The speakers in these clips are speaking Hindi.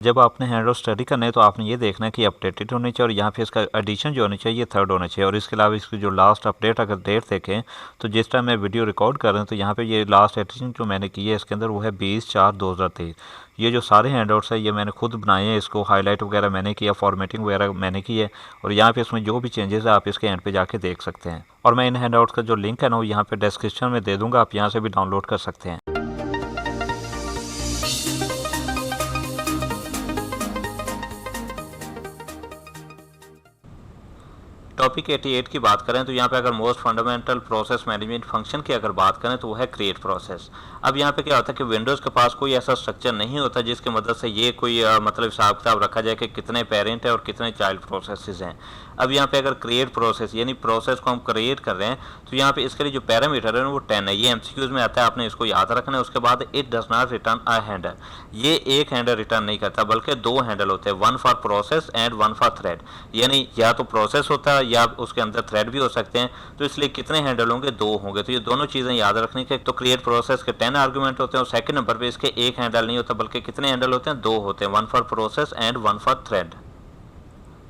जब आपने हैंड स्टडी करना है तो आपने ये देखना है कि अपडेटेड होनी चाहिए और यहाँ पे इसका एडिशन जो होनी चाहिए ये 3rd होना चाहिए। और इसके अलावा इसकी जो लास्ट अपडेट अगर डेट देखें तो जिस टाइम मैं वीडियो रिकॉर्ड कर रहा हूँ तो यहाँ पे ये लास्ट एडिशन जो मैंने की है इसके अंदर वो है 20/4/2023। ये जो सारे हैंडआउट्स है ये मैंने खुद बनाए हैं, इसको हाईलाइट वगैरह मैंने किया, फॉर्मेटिंग वगैरह मैंने की है और यहाँ पे इसमें जो भी चेंजेस है आप इसके एंड पे जाके देख सकते हैं। और मैं इन हैंडआउट्स का जो लिंक है ना वो यहाँ पे डिस्क्रिप्शन में दे दूँगा, आप यहाँ से भी डाउनलोड कर सकते हैं। टॉपिक 88 की बात करें तो यहाँ पे अगर most fundamental process management function की अगर बात करें तो वो है क्रिएट प्रोसेस। अब यहाँ पे क्या होता है कि विंडोज़ के पास कोई ऐसा स्ट्रक्चर नहीं होता जिसकी मदद से ये कोई मतलब हिसाब किताब रखा जाए कि कितने पेरेंट है और कितने चाइल्ड प्रोसेसेस हैं। अब यहाँ पे अगर क्रिएट प्रोसेस यानी प्रोसेस को हम क्रिएट कर रहे हैं तो यहाँ पे इसके लिए जो पैरामीटर है वो 10 है। ये एमसीक्यूज में आता है, आपने इसको याद रखना है। उसके बाद it does not return a handle, ये एक हैंडल रिटर्न नहीं करता बल्कि 2 हैंडल होते हैं, 1 for process and 1 for thread. यानी या तो प्रोसेस होता है या उसके अंदर थ्रेड भी हो सकते हैं, तो इसलिए कितने हैंडल होंगे 2 होंगे। तो ये दोनों चीज़ें याद रखनी चाहिए। तो क्रिएट प्रोसेस के 10 आर्गूमेंट होते हैं और सेकंड नंबर पे इसके एक हैंडल नहीं होता बल्कि कितने हैंडल होते हैं 2 होते हैं, 1 for process and 1 for thread.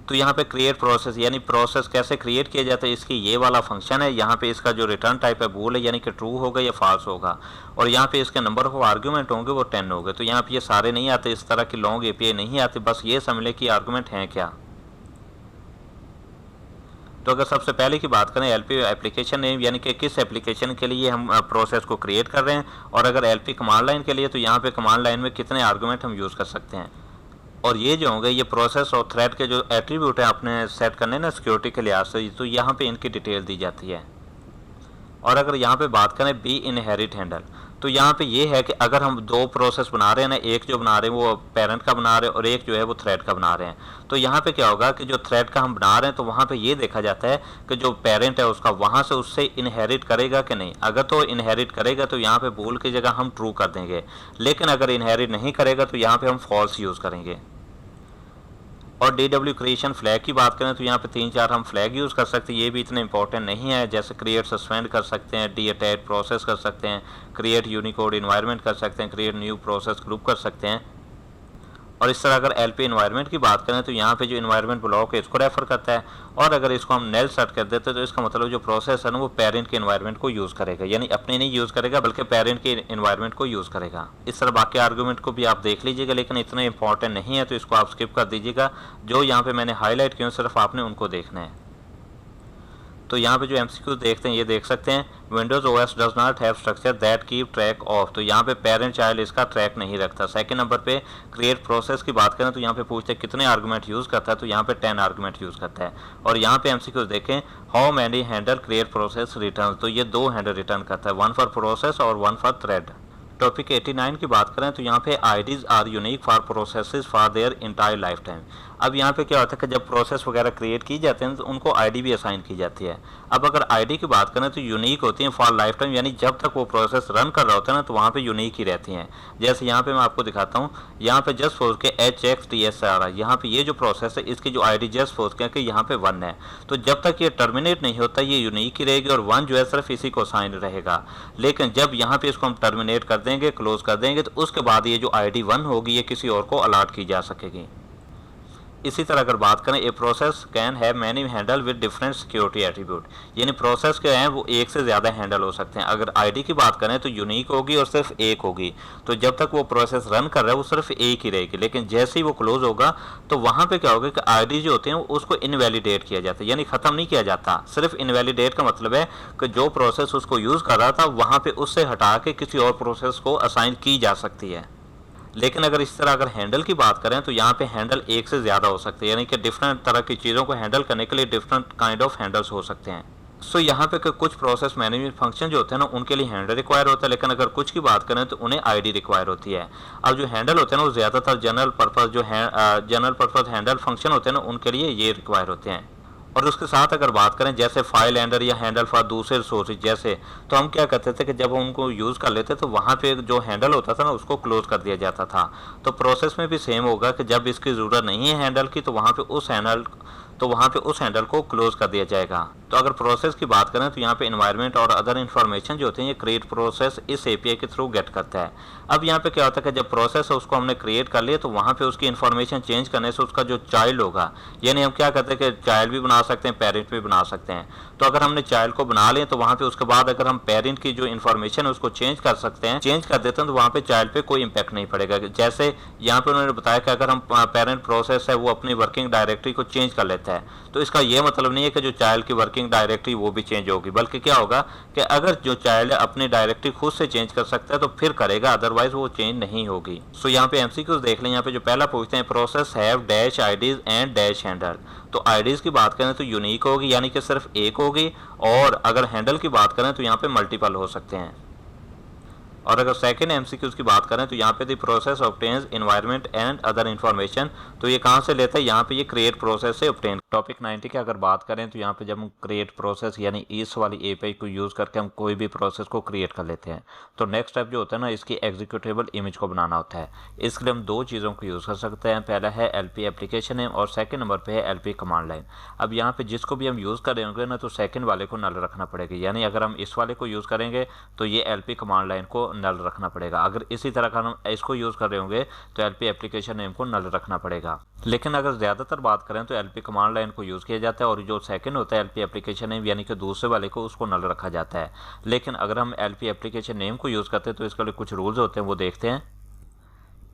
तो यहाँ पे क्रिएट प्रोसेस यानी प्रोसेस कैसे क्रिएट किया जाता है, इसकी ये वाला फंक्शन है। यहाँ पे इसका जो रिटर्न टाइप है बूल है यानी कि ट्रू होगा या फॉल्स होगा और यहाँ पे इसके नंबर ऑफ आर्गूमेंट होंगे वो 10 होंगे। तो यहाँ पे ये सारे नहीं आते, इस तरह की लॉन्ग एपीआई नहीं आती, बस ये समझ लें कि आर्गूमेंट हैं क्या। तो अगर सबसे पहले की बात करें एलपी एप्लीकेशन नेम यानी कि किस एप्लीकेशन के लिए हम प्रोसेस को क्रिएट कर रहे हैं, और अगर एलपी कमांड लाइन के लिए तो यहाँ पे कमांड लाइन में कितने आर्गूमेंट हम यूज़ कर सकते हैं। और ये जो होंगे ये प्रोसेस और थ्रेड के जो एट्रीब्यूट है आपने सेट करने ना सिक्योरिटी के लिहाज से, तो यहाँ पे इनकी डिटेल दी जाती है। और अगर यहाँ पे बात करें बी इनहेरिट हैंडल, तो यहाँ पे ये है कि अगर हम 2 प्रोसेस बना रहे हैं ना, एक जो बना रहे हैं वो पेरेंट का बना रहे हैं और एक जो है वो थ्रेड का बना रहे हैं, तो यहाँ पे क्या होगा कि जो थ्रेड का हम बना रहे हैं तो वहाँ पे ये देखा जाता है कि जो पेरेंट है उसका वहाँ से उससे इनहेरिट करेगा कि नहीं। अगर तो इनहेरिट करेगा तो यहाँ पे बूल की जगह हम ट्रू कर देंगे, लेकिन अगर इनहेरिट नहीं करेगा तो यहाँ पे हम फॉल्स यूज़ करेंगे। और DW क्रिएशन फ्लैग की बात करें तो यहाँ पे 3-4 हम फ्लैग यूज़ कर सकते हैं, ये भी इतने इंपॉर्टेंट नहीं है। जैसे क्रिएट सस्पेंड कर सकते हैं, डी अटैच प्रोसेस कर सकते हैं, क्रिएट यूनिकोड इन्वायरमेंट कर सकते हैं, क्रिएट न्यू प्रोसेस ग्रुप कर सकते हैं। और इस तरह अगर एलपी इन्वायरमेंट की बात करें तो यहाँ पे जो इन्वायरमेंट ब्लॉक है इसको रेफर करता है, और अगर इसको हम नेल सेट कर देते हैं तो इसका मतलब जो प्रोसेस है ना वो पेरेंट के इन्वायरमेंट को यूज़ करेगा, यानी अपने नहीं यूज़ करेगा बल्कि पेरेंट के इन्वायरमेंट को यूज़ करेगा। इस तरह बाकी आर्गूमेंट को भी आप देख लीजिएगा, लेकिन इतने इंपॉर्टेंट नहीं है तो इसको आप स्किप कर दीजिएगा। जो यहाँ पे मैंने हाईलाइट किया सिर्फ आपने उनको देखना है। तो यहाँ पे जो एमसीक्यू देखते हैं ये देख सकते हैं, Windows OS does not have structure that keep track of, तो यहाँ पे पेरेंट चाइल्ड इसका ट्रैक नहीं रखता। सेकंड नंबर पे क्रिएट प्रोसेस की बात करें तो यहाँ पे पूछते हैं कितने आर्गूमेंट यूज़ करता है, तो यहाँ पे 10 आर्गूमेंट यूज़ करता है। और यहाँ पे एमसीक्यू देखें, how many handle create process return, तो ये 2 हैंडल रिटर्न करता है, 1 फॉर प्रोसेस और 1 फॉर थ्रेड। टॉपिक 89 की बात करें तो यहाँ पे IDs are unique for processes for their entire life time. अब यहाँ पे क्या होता है कि जब प्रोसेस वगैरह क्रिएट की जाते हैं तो उनको आईडी भी असाइन की जाती है। अब अगर आईडी की बात करें तो यूनिक होती हैं फॉर लाइफ टाइम, यानी जब तक वो प्रोसेस रन कर रहा होता है ना तो वहाँ पे यूनिक ही रहती हैं। जैसे यहाँ पे मैं आपको दिखाता हूँ, यहाँ पे जस्ट फोर्स के HXTS आ रहा है, यहाँ पे ये जो प्रोसेस है इसकी जो आईडी जस्ट फोर्स के कि यहाँ पे 1 है, तो जब तक ये टर्मिनेट नहीं होता ये यूनिक ही रहेगी और 1 जो है सिर्फ इसी को असाइन रहेगा। लेकिन जब यहाँ पे इसको हम टर्मिनेट कर देंगे, क्लोज कर देंगे, तो उसके बाद ये जो आईडी 1 होगी ये किसी और को अलॉट की जा सकेगी। इसी तरह अगर बात करें a process can have many handle with different security attribute, यानी प्रोसेस के हैं वो एक से ज़्यादा हैंडल हो सकते हैं। अगर आईडी की बात करें तो यूनिक होगी और सिर्फ एक होगी, तो जब तक वो प्रोसेस रन कर रहा है वो सिर्फ एक ही रहेगी। लेकिन जैसे ही वो क्लोज होगा तो वहाँ पे क्या होगा कि आईडी जो होते हैं उसको इनवैलिडेट किया जाता है, यानी ख़त्म नहीं किया जाता। सिर्फ इनवैलिडेट का मतलब है कि जो प्रोसेस उसको यूज़ कर रहा था वहाँ पर उससे हटा के किसी और प्रोसेस को असाइन की जा सकती है। लेकिन अगर इस तरह अगर हैंडल की बात करें तो यहाँ पे हैंडल एक से ज़्यादा हो सकते हैं, यानी कि डिफरेंट तरह की चीज़ों को हैंडल करने के लिए डिफरेंट काइंड ऑफ हैंडल्स हो सकते हैं। सो यहाँ पे कुछ प्रोसेस मैनेजमेंट फंक्शन जो होते हैं ना उनके लिए हैंडल रिक्वायर होता है, लेकिन अगर कुछ की बात करें तो उन्हें आईडी रिक्वायर होती है। अब जो हैंडल होते हैं ना वो ज़्यादातर जनरल पर्पज़ हैंडल फंक्शन होते हैं ना उनके लिए ये रिक्वायर होते हैं। और उसके साथ अगर बात करें जैसे फाइल एंडर या हैंडल फॉर दूसरे रिसोर्सेज जैसे, तो हम क्या करते थे कि जब हम उनको यूज़ कर लेते तो वहाँ पे जो हैंडल होता था ना उसको क्लोज कर दिया जाता था। तो प्रोसेस में भी सेम होगा कि जब इसकी ज़रूरत नहीं है हैंडल की तो वहाँ पे उस हैंडल तो वहाँ पे उस हैंडल को क्लोज कर दिया जाएगा। तो अगर प्रोसेस की बात करें तो यहाँ पे एनवायरनमेंट और अदर इन्फॉर्मेशन जो होते हैं ये क्रिएट प्रोसेस इस एपीआई के थ्रू गेट करता है। अब यहाँ पे क्या होता है कि जब प्रोसेस है उसको हमने क्रिएट कर लिया तो वहाँ पे उसकी इन्फॉर्मेशन चेंज करने से उसका जो चाइल्ड होगा, यानी हम क्या करते हैं कि चाइल्ड भी बना सकते हैं, पेरेंट भी बना सकते हैं। तो अगर हमने चाइल्ड को बना लिया तो वहाँ पे उसके बाद अगर हम पेरेंट की जो इन्फॉर्मेशन है उसको चेंज कर सकते हैं, चेंज कर देते हैं, तो वहाँ पे चाइल्ड पे कोई इम्पैक्ट नहीं पड़ेगा। जैसे यहाँ पे उन्होंने बताया कि अगर हम पेरेंट प्रोसेस है वो अपनी वर्किंग डायरेक्टरी को चेंज कर लेता है, तो इसका ये मतलब नहीं है कि जो चाइल्ड की वर्किंग डायरेक्टरी वो भी चेंज होगी, बल्कि क्या होगा कि अगर जो चाइल्ड है अपनी डायरेक्टरी खुद से चेंज कर सकता है तो फिर करेगा, अदरवाइज वो चेंज नहीं होगी। सो यहाँ पे एमसीक्यूज देख लें। यहाँ पे जो पहला पूछते हैं process have dash IDs and dash handle. तो आईडीज की बात करें तो यूनिक होगी, यानी कि सिर्फ एक होगी, और अगर हैंडल की बात करें तो यहाँ पे मल्टीपल हो सकते हैं। और अगर सेकंड एमसीक्यूज की बात करें तो यहाँ पे the process obtains environment and other information, तो ये कहाँ से लेता है, यहाँ पे ये क्रिएट प्रोसेस से ऑब्टेन। टॉपिक 90 की अगर बात करें तो यहाँ पे जब हम क्रिएट प्रोसेस यानी इस वाली एपीआई को यूज़ करके हम कोई भी प्रोसेस को क्रिएट कर लेते हैं, तो नेक्स्ट स्टेप जो होता है ना, इसकी एग्जीक्यूटेबल इमेज को बनाना होता है। इसके लिए हम दो चीज़ों को यूज़ कर सकते हैं, पहला है एलपी एप्लीकेशन नेम और सेकंड नंबर पे है एलपी कमांड लाइन। अब यहाँ पे जिसको भी हम यूज़ कर रहे होंगे ना तो सेकंड वाले को नल रखना पड़ेगा, यानी अगर हम इस वाले को यूज़ करेंगे तो ये एलपी कमांड लाइन को नल रखना पड़ेगा। अगर इसी तरह का हम इसको यूज़ कर रहे होंगे तो एलपी एप्लीकेशन नेम को नल रखना पड़ेगा। लेकिन अगर ज़्यादातर बात करें तो एलपी कमांड लाइन को यूज़ किया जाता है और जो सेकंड होता है एलपी एप्लीकेशन नेम यानी कि दूसरे वाले को, उसको नल रखा जाता है। लेकिन अगर हम एलपी एप्लीकेशन नेम को यूज़ करते हैं तो इसके लिए कुछ रूल्स होते हैं, वो देखते हैं।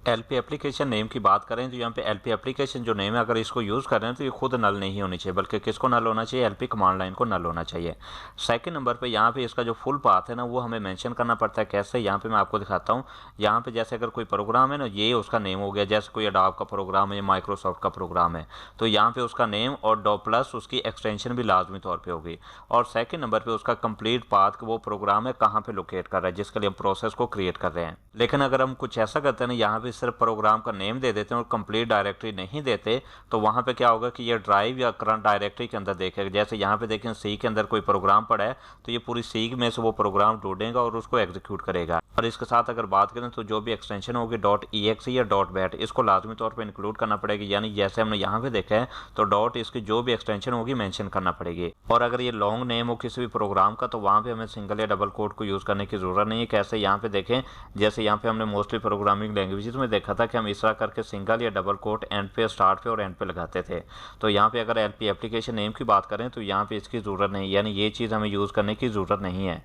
एलपी एप्लीकेशन नेम की बात करें तो यहाँ पे एलपी एप्लीकेशन जो नेम है अगर इसको यूज़ कर रहे हैं तो ये खुद नल नहीं होनी चाहिए, बल्कि किसको नल होना चाहिए, एलपी कमांड लाइन को नल होना चाहिए। सेकंड नंबर पे यहाँ पे इसका जो फुल पाथ है ना वो हमें मेंशन करना पड़ता है। कैसे, यहाँ पे मैं आपको दिखाता हूँ। यहाँ पे जैसे अगर कोई प्रोग्राम है ना, ये उसका नेम हो गया, जैसे कोई अडोब का प्रोग्राम है, माइक्रोसॉफ्ट का प्रोग्राम है, तो यहाँ पे उसका नेम और डॉ प्लस उसकी एक्सटेंशन भी लाजमी तौर पर होगी। और सेकेंड नंबर पर उसका कंप्लीट पाथ, वो प्रोग्राम है कहाँ पर लोकेट कर रहा है जिसके लिए हम प्रोसेस को क्रिएट कर रहे हैं। लेकिन अगर हम कुछ ऐसा करते हैं ना, यहाँ पे सिर्फ प्रोग्राम का नेम दे देते हैं और कंप्लीट डायरेक्टरी नहीं देते, तो वहाँ पे क्या होगा कि ये ड्राइव या करंट डायरेक्टरी के अंदर देखेगा। जैसे यहाँ पे देखें सी के अंदर कोई प्रोग्राम पड़ा है तो ये पूरी सी में से वो प्रोग्राम ढूंढेगा और उसको एग्जीक्यूट करेगा। और इसके साथ अगर बात करें तो जो भी एक्सटेंशन होगी .exe या .bat, इसको लाजमी तौर पर इंक्लूड करना पड़ेगी, यानी जैसे हमने यहाँ पे देखा है तो डॉट इसकी जो भी एक्सटेंशन होगी मेंशन करना पड़ेगी। और अगर ये लॉन्ग नेम हो किसी भी प्रोग्राम का तो वहाँ पे हमें सिंगल या डबल कोट को यूज़ करने की ज़रूरत नहीं है। कैसे, यहाँ पे देखें, जैसे यहाँ पे हमने मोस्टली प्रोग्रामिंग लैंग्वेजेस में देखा था कि हम इस तरह करके सिंगल या डबल कोट एंड पे, स्टार्ट पे और एंड पे लगाते थे। तो यहाँ पे अगर एलपी एप्लीकेशन नेम की बात करें तो यहाँ पे इसकी ज़रूरत नहीं, यानी ये चीज़ हमें यूज़ करने की ज़रूरत नहीं है।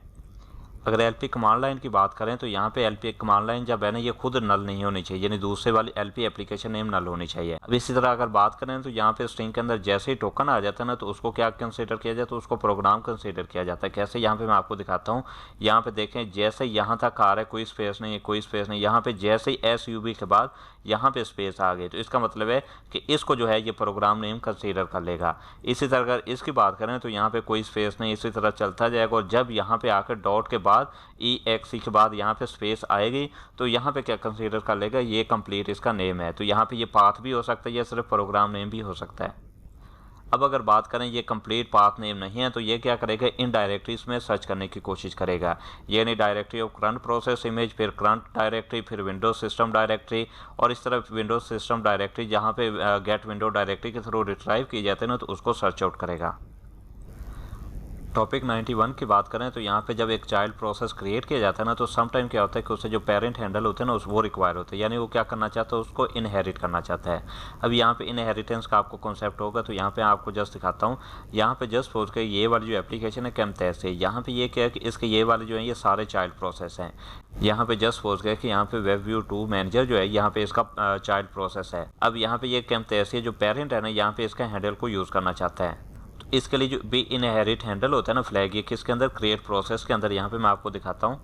अगर एलपी कमांड लाइन की बात करें तो यहाँ पे एलपी कमांड लाइन जब है ना ये खुद नल नहीं होनी चाहिए, यानी दूसरे वाली एलपी एप्लीकेशन नेम नल होनी चाहिए। अब इसी तरह अगर बात करें तो यहाँ पे स्ट्रिंग के अंदर जैसे ही टोकन आ जाता है ना तो उसको क्या कंसीडर किया जाता है, तो उसको प्रोग्राम कंसीडर किया जाता है। कैसे, यहाँ पे मैं आपको दिखाता हूँ। यहाँ पे देखें, जैसे यहाँ तक आ रहा है, कोई स्पेस नहीं है, कोई स्पेस नहीं, यहाँ पे जैसे ही SUB के बाद यहाँ पे स्पेस आ गई तो इसका मतलब है कि इसको जो है ये प्रोग्राम नेम कंसीडर कर लेगा। इसी तरह अगर इसकी बात करें तो यहाँ पे कोई स्पेस नहीं, इसी तरह चलता जाएगा। और जब यहाँ पे आकर डॉट के बाद EXE के बाद यहाँ पे स्पेस आएगी तो यहाँ पे क्या कंसीडर कर लेगा, ये कंप्लीट इसका नेम है। तो यहाँ पे ये पाथ भी हो सकता है, या सिर्फ प्रोग्राम नेम भी हो सकता है। अब अगर बात करें ये कंप्लीट पाथ नेम नहीं है तो ये क्या करेगा, इन डायरेक्टरीज में सर्च करने की कोशिश करेगा, यानी directory of current process image, फिर करंट डायरेक्टरी, फिर विंडोज सिस्टम डायरेक्टरी, और इस तरह विंडोज सिस्टम डायरेक्टरी जहाँ पे गेट विंडो डायरेक्टरी के थ्रू रिट्राइव की जाते हैं ना तो उसको सर्च आउट करेगा। टॉपिक 91 की बात करें तो यहाँ पे जब एक चाइल्ड प्रोसेस क्रिएट किया जाता है ना तो सम टाइम क्या होता है कि उससे जो पेरेंट हैंडल होते हैं ना वो रिक्वायर होते हैं, यानी वो क्या करना चाहता है, उसको इनहेरिट करना चाहता है। अब यहाँ पे इनहेरिटेंस का आपको कॉन्सेप्ट होगा, तो यहाँ पे आपको जस्ट दिखाता हूँ। यहाँ पे जस्ट सोच के ये वाली जो एप्लीकेशन है कैमथैस है, यहाँ पे ये क्या है कि इसके ये वाले जो है ये सारे चाइल्ड प्रोसेस हैं। यहाँ पे जस्ट सोच गए कि यहाँ पे वेब व्यू 2 मैनेजर जो है यहाँ पे इसका चाइल्ड प्रोसेस है। अब यहाँ पे ये कैमथैस जो पेरेंट है ना, यहाँ पे इसका हैंडल को यूज़ करना चाहता है। इसके लिए जो बी इनहेरिट हैंडल होता है ना फ्लैग, ये किसके अंदर, क्रिएट प्रोसेस के अंदर। यहाँ पे मैं आपको दिखाता हूँ।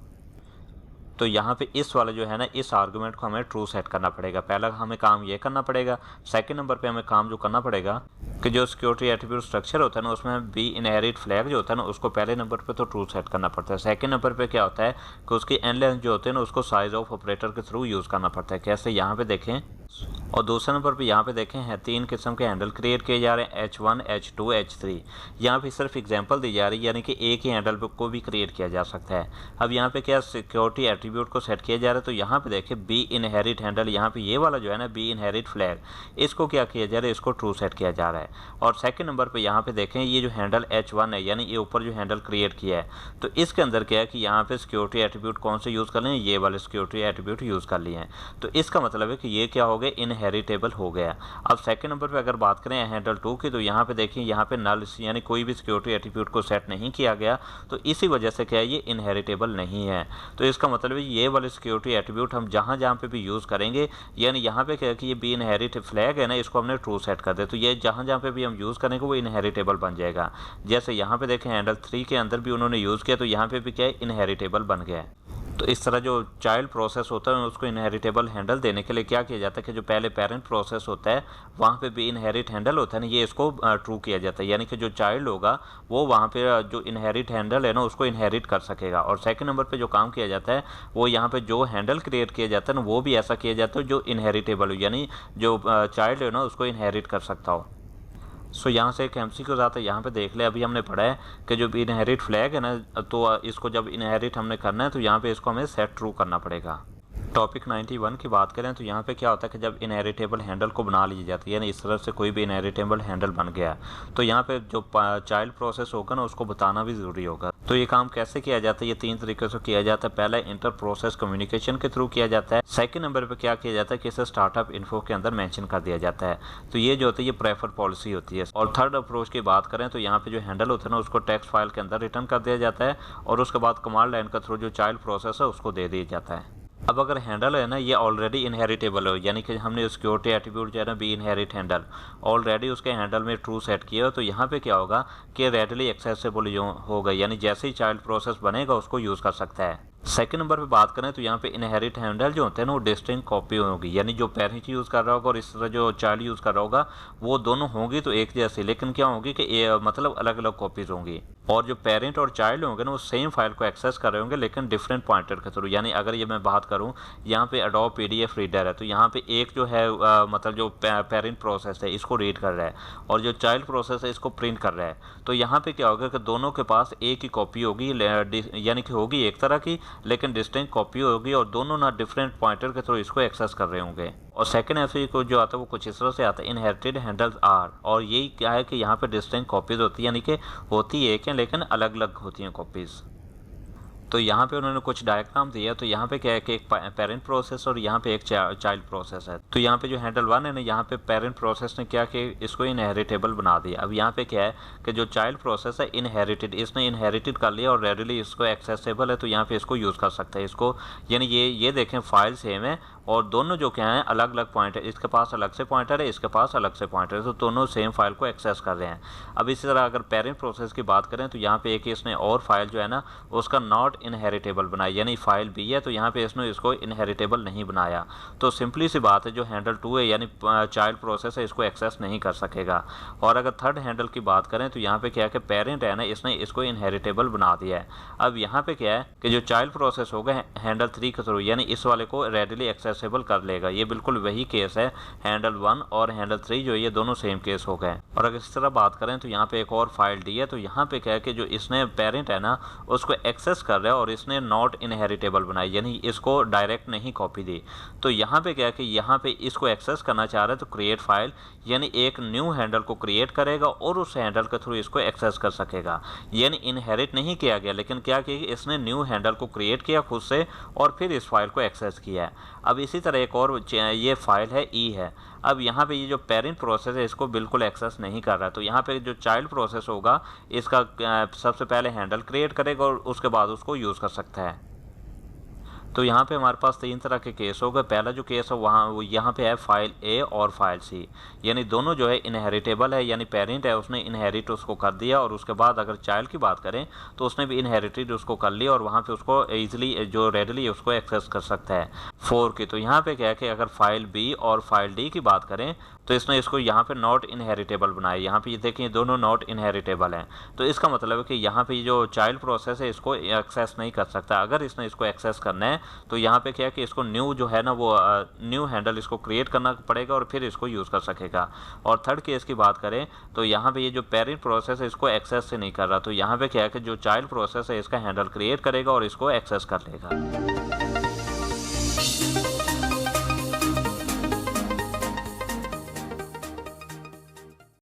तो यहाँ पे इस वाले जो है ना, इस आर्गुमेंट को हमें ट्रू सेट करना पड़ेगा। पहला हमें काम ये करना पड़ेगा। सेकंड नंबर पे हमें काम जो करना पड़ेगा कि जो सिक्योरिटी एट्रीब्यूट स्ट्रक्चर होता है ना उसमें बी इनहेरिट फ्लैग जो होता है ना उसको पहले नंबर पे तो ट्रू सेट करना पड़ता है। सेकंड नंबर पे क्या होता है कि उसकी एन लेंथ जो होते हैं ना उसको साइज ऑफ ऑपरेटर के थ्रू यूज़ करना पड़ता है। कैसे, यहाँ पे देखें। और दूसरे नंबर पे यहाँ पे देखें हैं 3 किस्म के हैंडल क्रिएट किए जा रहे हैं, H1, H2, H3। यहाँ पे सिर्फ एग्जांपल दी जा रही है, यानी कि एक ही हैंडल को भी क्रिएट किया जा सकता है। अब यहाँ पे क्या सिक्योरिटी एट्रीब्यूट को सेट किया जा रहा है, तो यहाँ पे देखें बी इनहेरिट हैंडल, यहाँ पे ये वाला जो है ना बी इनहेरिट फ्लैग, इसको क्या किया जा रहा है, इसको ट्रू सेट किया जा रहा है। है। और सेकंड नंबर पे यहाँ पे देखें ये जो हैंडल H1 है, यानी ये ऊपर जो हैंडल क्रिएट किया है, तो इसके अंदर क्या है कि यहाँ पे सिक्योरिटी एट्रीब्यूट कौन से यूज़ कर लिए, ये वाले सिक्योरिटी एट्रीब्यूट यूज़ कर लिए हैं। तो इसका मतलब है कि ये क्या हो गया, इनहेरिटेबल हो गया। अब सेकंड नंबर पे अगर बात करें हैंडल 2 की, तो यहाँ पे देखिए यहाँ पे नल यानी कोई भी सिक्योरिटी एट्रीब्यूट को सेट नहीं किया गया, तो इसी वजह से क्या है ये इनहेरिटेबल नहीं है। तो इसका मतलब है ये वाले सिक्योरिटी एट्रीब्यूट हम जहाँ जहाँ पे भी यूज़ करेंगे, यानी यहाँ पे क्या है कि ये बी इनहेरिट फ्लैग है ना, इसको हमने ट्रू सेट कर दे, तो ये जहाँ जहाँ पे भी हम यूज़ करेंगे वो इनहेरिटेबल बन जाएगा। जैसे यहाँ पे देखें हैंडल 3 के अंदर भी उन्होंने यूज़ किया, तो यहाँ पे भी क्या है इनहेरिटेबल बन गया है। तो इस तरह जो चाइल्ड प्रोसेस होता है उसको इनहेरिटेबल हैंडल देने के लिए क्या किया जाता है कि जो पहले पेरेंट प्रोसेस होता है वहाँ पे भी इनहेरिट हैंडल होता है ना, ये इसको ट्रू किया जाता है, यानी कि जो चाइल्ड होगा वो वहाँ पे जो इनहेरिट हैंडल है ना उसको इनहेरिट कर सकेगा। और सेकंड नंबर पे जो काम किया जाता है वो यहाँ पे जो हैंडल क्रिएट किया जाता है ना वो भी ऐसा किया जाता है जो इनहेरिटेबल हो, यानी जो चाइल्ड है ना उसको इनहेरिट कर सकता हो। सो यहाँ से एक MCQ आता है, यहाँ पे देख ले, अभी हमने पढ़ा है कि जो इनहेरिट फ्लैग है ना, तो इसको जब इनहेरिट हमने करना है तो यहाँ पे इसको हमें सेट ट्रू करना पड़ेगा। टॉपिक 91 की बात करें तो यहाँ पे क्या होता है कि जब इनहेरिटेबल हैंडल को बना ली जाती है, यानी इस तरह से कोई भी इनहेरिटेबल हैंडल बन गया, तो यहाँ पे जो चाइल्ड प्रोसेस होगा ना उसको बताना भी ज़रूरी होगा। तो ये काम कैसे किया जाता है, ये 3 तरीके से किया जाता है। पहला इंटर प्रोसेस कम्युनिकेशन के थ्रू किया जाता है। सेकंड नंबर पे क्या किया जाता है कि इसे स्टार्टअप इन्फो के अंदर मेंशन कर दिया जाता है, तो ये जो होता है ये प्रेफर पॉलिसी होती है। और थर्ड अप्रोच की बात करें तो यहाँ पे जो हैंडल होता है ना उसको टेक्स्ट फाइल के अंदर रिटर्न कर दिया जाता है और उसके बाद कमांड लाइन के थ्रू जो चाइल्ड प्रोसेस है उसको दे दिया जाता है। अब अगर हैंडल है ना ये ऑलरेडी इनहेरिटेबल हो, यानी कि हमने सिक्योरिटी एट्रीब्यूट जो है ना बी इनहेरिट हैंडल ऑलरेडी उसके हैंडल में ट्रू सेट किया हो, तो यहाँ पे क्या होगा कि रेडली एक्सेसिबल जो होगा, यानी जैसे ही चाइल्ड प्रोसेस बनेगा उसको यूज़ कर सकता है। सेकंड नंबर पे बात करें तो यहाँ पे इनहेरिट हैंडल जो होते हैं ना वो डिस्टिंक्ट कॉपी होगी, यानी जो पेरेंट यूज़ कर रहा होगा और इस तरह जो चाइल्ड यूज़ कर रहा होगा वो दोनों होंगी तो एक जैसी, लेकिन क्या होगी कि मतलब अलग अलग कॉपीज़ होंगी। और जो पेरेंट और चाइल्ड होंगे ना वो सेम फाइल को एक्सेस कर रहे होंगे लेकिन डिफरेंट पॉइंटर के थ्रू। यानी अगर ये मैं बात करूँ यहाँ पे एडोब PDF रीडर है, तो यहाँ पे एक जो है मतलब जो पेरेंट प्रोसेस है इसको रीड कर रहा है और जो चाइल्ड प्रोसेस है इसको प्रिंट कर रहा है, तो यहाँ पे क्या होगा कि दोनों के पास एक ही कॉपी होगी, यानी कि होगी एक तरह की लेकिन डिस्टिंक्ट कॉपी होगी और दोनों ना डिफरेंट पॉइंटर के थ्रू इसको एक्सेस कर रहे होंगे। और सेकंड MCQ को जो आता है वो कुछ इस तरह से आता है, इनहेरिटेड हैंडल्स आर, और यही क्या है कि यहाँ पे डिस्टिंक्ट कॉपीज होती है, यानी कि होती एक है लेकिन अलग अलग होती हैं कॉपीज़। तो यहाँ पे उन्होंने कुछ डायग्राम दिया, तो यहाँ पे क्या है कि एक पेरेंट प्रोसेस और यहाँ पे एक चाइल्ड प्रोसेस है। तो यहाँ पे जो हैंडल 1 है ना यहाँ पे पेरेंट प्रोसेस ने क्या कि इसको इनहेरिटेबल बना दिया। अब यहाँ पे क्या है कि जो चाइल्ड प्रोसेस है इनहेरिटेड, इसने इनहेरिटेड कर लिया और रेडीली इसको एक्सेसिबल है, तो यहाँ पे इसको यूज़ कर सकते हैं इसको, यानी ये देखें फाइल सेम है और दोनों जो क्या है अलग अलग पॉइंटर, इसके पास अलग से पॉइंटर है, इसके पास अलग से पॉइंटर है, तो दोनों सेम फाइल को एक्सेस कर रहे हैं। अब इसी तरह अगर पेरेंट प्रोसेस की बात करें तो यहाँ पे एक इसने और फाइल जो है ना उसका नॉट इनहेरिटेबल बनाया, यानी फाइल B है तो यहाँ पे इसने इसको इनहेरिटेबल नहीं बनाया। तो सिंपली सी बात है जो हैंडल 2 है यानी चाइल्ड प्रोसेस है इसको एक्सेस नहीं कर सकेगा। और अगर थर्ड हैंडल की बात करें तो यहाँ पे क्या है कि पेरेंट है ना इसने इसको इनहेरिटेबल बना दिया है। अब यहाँ पे क्या है कि जो चाइल्ड प्रोसेस होगा हैंडल 3 के थ्रू, यानी इस वाले को रेडीली एक्सेसिबल कर लेगा। ये बिल्कुल वही केस है, हैंडल 1 और हैंडल 3 जो ये दोनों सेम केस हो गए। और अगर इस तरह बात करें तो यहाँ पे एक और फाइल D है, तो यहाँ पे क्या है कि जो इसने पेरेंट है ना उसको एक्सेस कर रहा है और इसने नॉट इनहेरिटेबल बनाई, यानी इसको डायरेक्ट नहीं कॉपी दी। तो यहाँ पे क्या है कि यहाँ पे इसको एक्सेस करना चाह रहा है तो क्रिएट फाइल, यानी एक न्यू हैंडल को क्रिएट करेगा और उस हैंडल के थ्रू इसको एक्सेस कर सकेगा। यानी इनहेरिट नहीं किया गया लेकिन क्या किया इसने न्यू हैंडल को क्रिएट किया खुद से और फिर इस फाइल को एक्सेस किया है। अब इसी तरह एक और ये फाइल है E है। अब यहाँ पे ये जो पेरेंट प्रोसेस है इसको बिल्कुल एक्सेस नहीं कर रहा, तो यहाँ पे जो चाइल्ड प्रोसेस होगा इसका सबसे पहले हैंडल क्रिएट करेगा और उसके बाद उसको यूज़ कर सकता है। तो यहाँ पे हमारे पास 3 तरह के केस हो गए। पहला जो केस है वो यहाँ पे है फाइल A और फाइल C, यानी दोनों जो है इनहेरिटेबल है, यानी पेरेंट है उसने इनहेरिट उसको कर दिया और उसके बाद अगर चाइल्ड की बात करें तो उसने भी इनहेरिटेड उसको कर लिया और वहाँ पे उसको ईजिली जो रेडली उसको एक्सेस कर सकता है। 4 की तो यहाँ पे क्या है कि अगर फाइल B और फाइल D की बात करें तो इसने इसको यहाँ पे नॉट इनहेरिटेबल बनाया। यहाँ पे ये देखें दोनों नॉट इनहेरिटेबल हैं, तो इसका मतलब है कि यहाँ पे जो चाइल्ड प्रोसेस है इसको एक्सेस नहीं कर सकता। अगर इसने इसको एक्सेस करना है तो यहाँ पे क्या है कि इसको न्यू जो है ना वो न्यू हैंडल इसको क्रिएट करना पड़ेगा और फिर इसको यूज़ कर सकेगा। और थर्ड केस की बात करें तो यहाँ पे ये जो पेरेंट प्रोसेस है इसको एक्सेस से नहीं कर रहा, तो यहाँ पे क्या है कि जो चाइल्ड प्रोसेस है इसका हैंडल क्रिएट करेगा और इसको एक्सेस कर लेगा।